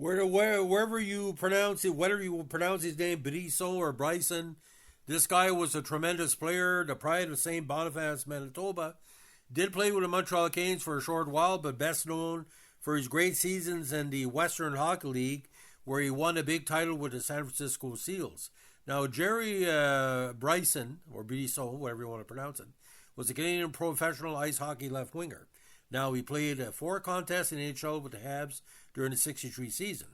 Wherever you pronounce it, whether you pronounce his name Brisson or Bryson, this guy was a tremendous player. The pride of St. Boniface, Manitoba. Did play with the Montreal Canes for a short while, but best known for his great seasons in the Western Hockey League, where he won a big title with the San Francisco Seals. Now, Gerry Brisson, or Brisson, whatever you want to pronounce it, was a Canadian professional ice hockey left winger. Now, he played 4 contests in NHL with the Habs during the 63 season.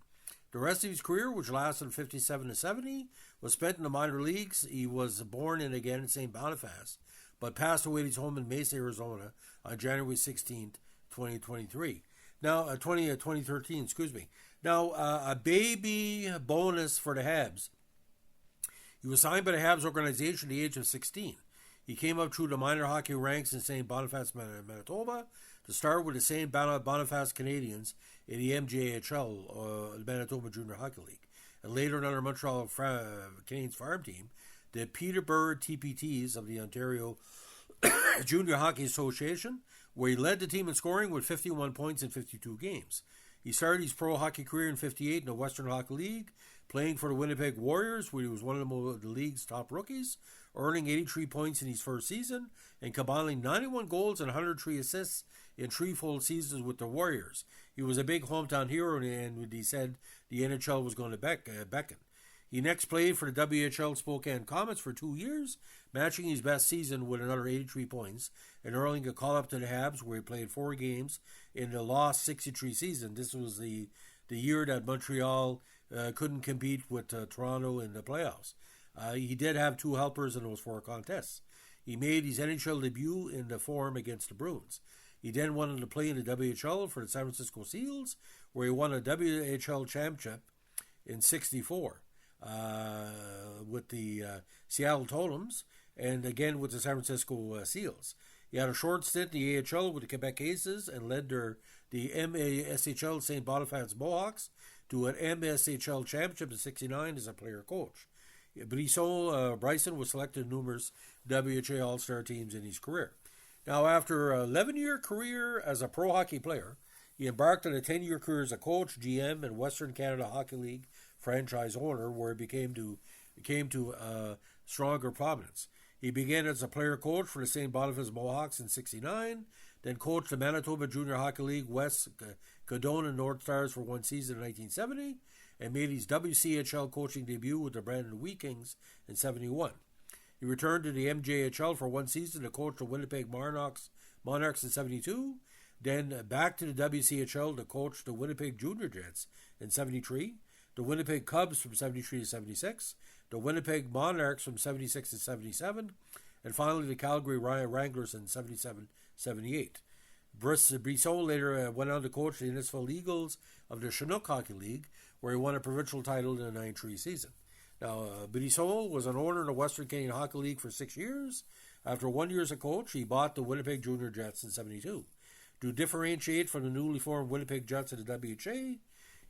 The rest of his career, which lasted from 57 to 70, was spent in the minor leagues. He was born in St. Boniface, but passed away at his home in Mesa, Arizona on January 16th, 2023. Now, 2013, excuse me. Now, a baby bonus for the Habs. He was signed by the Habs organization at the age of 16. He came up through the minor hockey ranks in St. Boniface, Manitoba, to start with the St. Boniface Canadians in the MJHL, the Manitoba Junior Hockey League, and later another Montreal Canadiens farm team, the Peterborough TPTs of the Ontario Junior Hockey Association, where he led the team in scoring with 51 points in 52 games. He started his pro hockey career in 58 in the Western Hockey League, playing for the Winnipeg Warriors, where he was one of the league's top rookies, earning 83 points in his first season, and combining 91 goals and 103 assists in 3 full seasons with the Warriors. He was a big hometown hero, and he said the NHL was going to beckon. He next played for the WHL Spokane Comets for 2 years, matching his best season with another 83 points, and earning a call-up to the Habs, where he played 4 games in the lost 63 season. This was the year that Montreal couldn't compete with Toronto in the playoffs. He did have 2 helpers in those 4 contests. He made his NHL debut in the Forum against the Bruins. He then wanted to play in the WHL for the San Francisco Seals, where he won a WHL championship in '64 with the Seattle Totems, and again with the San Francisco Seals. He had a short stint in the AHL with the Quebec Aces and led the MASHL St. Boniface Mohawks to an MSHL championship in '69 as a player coach. Bryson was selected in numerous WHA All-Star teams in his career. Now, after an 11-year career as a pro hockey player, he embarked on a 10-year career as a coach, GM, and Western Canada Hockey League franchise owner, where he came to stronger prominence. He began as a player coach for the St. Boniface Mohawks in '69, then coached the Manitoba Junior Hockey League West Godona North Stars for 1 season in 1970, and made his WCHL coaching debut with the Brandon Wheat Kings in '71. He returned to the MJHL for 1 season to coach the Winnipeg Monarchs in '72, then back to the WCHL to coach the Winnipeg Junior Jets in '73, the Winnipeg Cubs from '73 to '76, the Winnipeg Monarchs from '76 to '77, and finally the Calgary Wranglers in '77-'78. Brisson later went on to coach the Innisfil Eagles of the Chinook Hockey League, where he won a provincial title in the '93 season. Now, Brisson was an owner in the Western Canadian Hockey League for 6 years. After 1 year as a coach, he bought the Winnipeg Junior Jets in '72. To differentiate from the newly formed Winnipeg Jets of the WHA,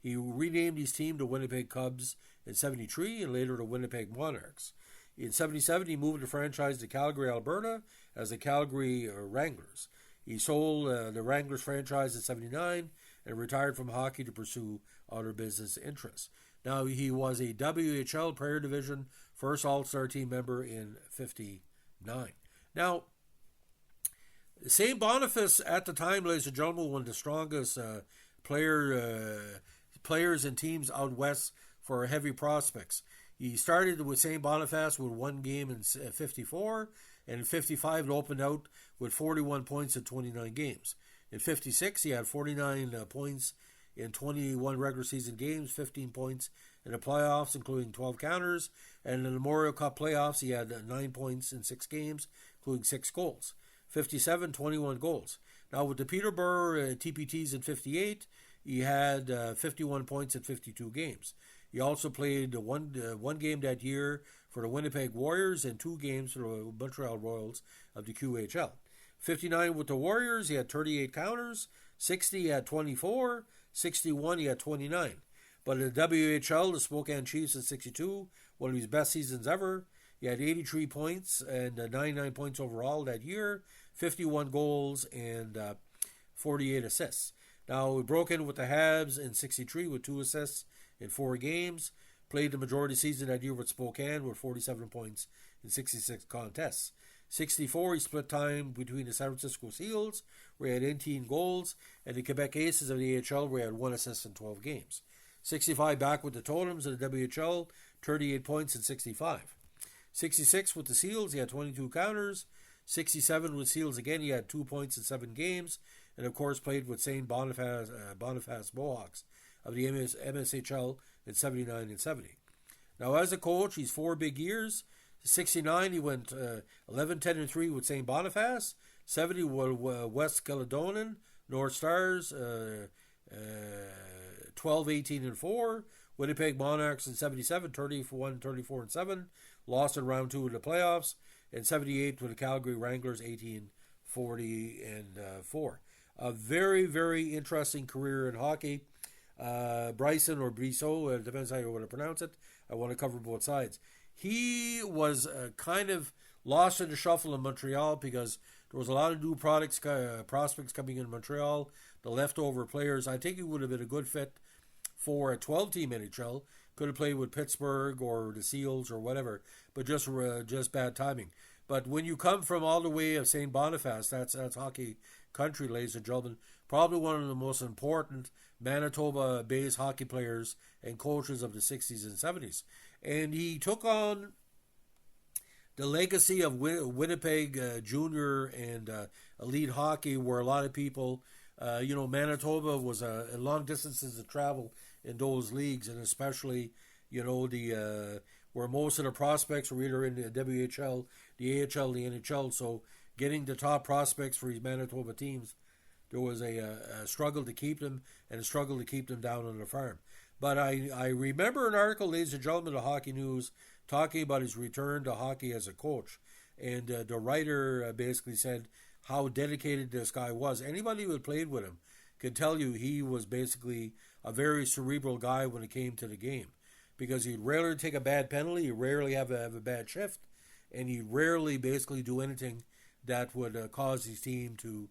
he renamed his team the Winnipeg Cubs in '73 and later the Winnipeg Monarchs. In '77, he moved the franchise to Calgary, Alberta as the Calgary Wranglers. He sold the Wranglers franchise in '79 and retired from hockey to pursue other business interests. Now, he was a WHL Prayer Division first All-Star team member in '59. Now, St. Boniface at the time, ladies and gentlemen, one of the strongest players and teams out west for heavy prospects. He started with St. Boniface with 1 game in '54, and in '55 it opened out with 41 points in 29 games. In '56, he had 49 points in 21 regular season games, 15 points in the playoffs, including 12 counters, and in the Memorial Cup playoffs, he had 9 points in 6 games, including 6 goals. 57, 21 goals. Now, with the Peterborough TPTs in '58, he had 51 points in 52 games. He also played one game that year for the Winnipeg Warriors and 2 games for the Montreal Royals of the QHL. 59 with the Warriors, he had 38 counters. 60, he had 24. 61, he had 29. But in the WHL, the Spokane Chiefs in '62, one of his best seasons ever. He had 83 points and 99 points overall that year, 51 goals and 48 assists. Now, he broke in with the Habs in 63 with 2 assists in 4 games. Played the majority of the season that year with Spokane with 47 points in 66 contests. 64, he split time between the San Francisco Seals, where he had 18 goals, and the Quebec Aces of the AHL, where he had 1 assist in 12 games. 65, back with the Totems of the WHL, 38 points in 65. 66 with the Seals, he had 22 counters. 67 with Seals again, he had 2 points in 7 games, and of course played with St. Boniface Mohawks of the MSHL in 79 and 70. Now, as a coach, he's 4 big years. 69, he went 11, 10, and 3 with St. Boniface. 70 with West Caledonian, North Stars, 12, 18, and 4. Winnipeg Monarchs in 77, 31, 34, and 7. Lost in round 2 of the playoffs. And 78 with the Calgary Wranglers, 18, 40, and 4. A very, very interesting career in hockey. Brisson or Brisson, depends how you want to pronounce it. I want to cover both sides. He was kind of lost in the shuffle in Montreal because there was a lot of new prospects coming in Montreal, the leftover players. I think he would have been a good fit for a 12-team NHL. Could have played with Pittsburgh or the Seals or whatever, but just bad timing. But when you come from all the way of St. Boniface, that's hockey country, ladies and gentlemen. Probably one of the most important Manitoba-based hockey players and coaches of the 60s and 70s. And he took on the legacy of Winnipeg junior and elite hockey, where a lot of people, Manitoba was a long distances to travel in those leagues, and especially, where most of the prospects were either in the WHL, the AHL, the NHL. So getting the top prospects for these Manitoba teams, there was a struggle to keep them and a struggle to keep them down on the farm. But I remember an article, ladies and gentlemen, of Hockey News, talking about his return to hockey as a coach. And the writer basically said how dedicated this guy was. Anybody who had played with him can tell you he was basically a very cerebral guy when it came to the game. Because he'd rarely take a bad penalty, he'd rarely have a bad shift, and he'd rarely basically do anything that would cause his team to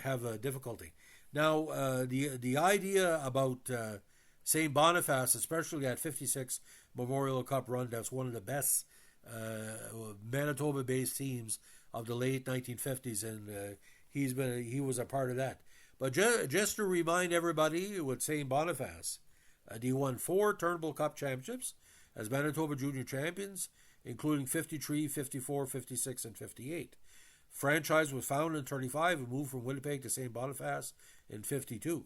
have a difficulty. Now, the idea about St. Boniface, especially that 56 Memorial Cup run, that's one of the best Manitoba-based teams of the late 1950s, and he was a part of that. But just to remind everybody, with St. Boniface, they won 4 Turnbull Cup championships as Manitoba Junior champions, including 53, 54, 56, and 58. Franchise was founded in 35 and moved from Winnipeg to St. Boniface in 52.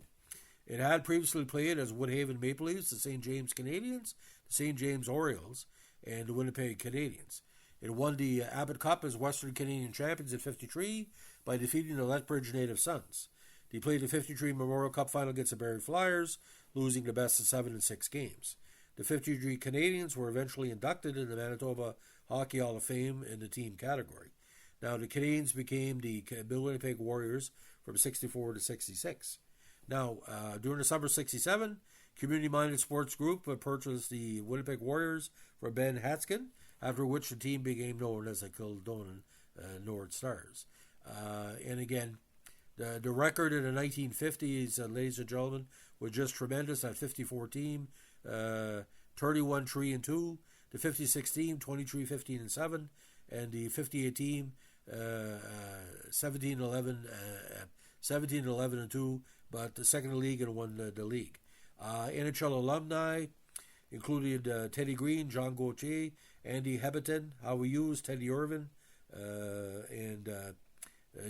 It had previously played as Woodhaven Maple Leafs, the St. James Canadiens, the St. James Orioles, and the Winnipeg Canadiens. It won the Abbott Cup as Western Canadian champions in 53 by defeating the Lethbridge Native Sons. They played the 53 Memorial Cup final against the Barrie Flyers, losing the best of 7 in 6 games. The 53 Canadians were eventually inducted in the Manitoba Hockey Hall of Fame in the team category. Now, the Canadians became the Winnipeg Warriors from 64 to 66. Now, during the summer of 67, Community Minded Sports Group purchased the Winnipeg Warriors for Ben Hatskin, after which the team became known as the Caledonian North Stars. And again, the record in the 1950s, ladies and gentlemen, was just tremendous. That 54 team, 31, 3, and 2. The 56 team, 23, 15, and 7. And the 58 team, 17, 11, and 2. But the second league and won the league. NHL alumni included Teddy Green, John Gauthier, Andy Heberton, Howie Hughes, Teddy Irvin, and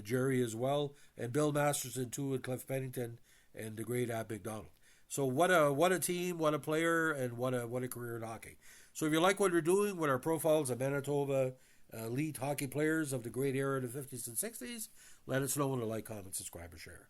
Gerry as well, and Bill Masterson too, and Cliff Pennington, and the great Ab McDonald. So what a team, what a player, and what a career in hockey. So if you like what we're doing with our profiles of Manitoba elite hockey players of the great era of the 50s and 60s, let us know in the like, comment, subscribe, or share.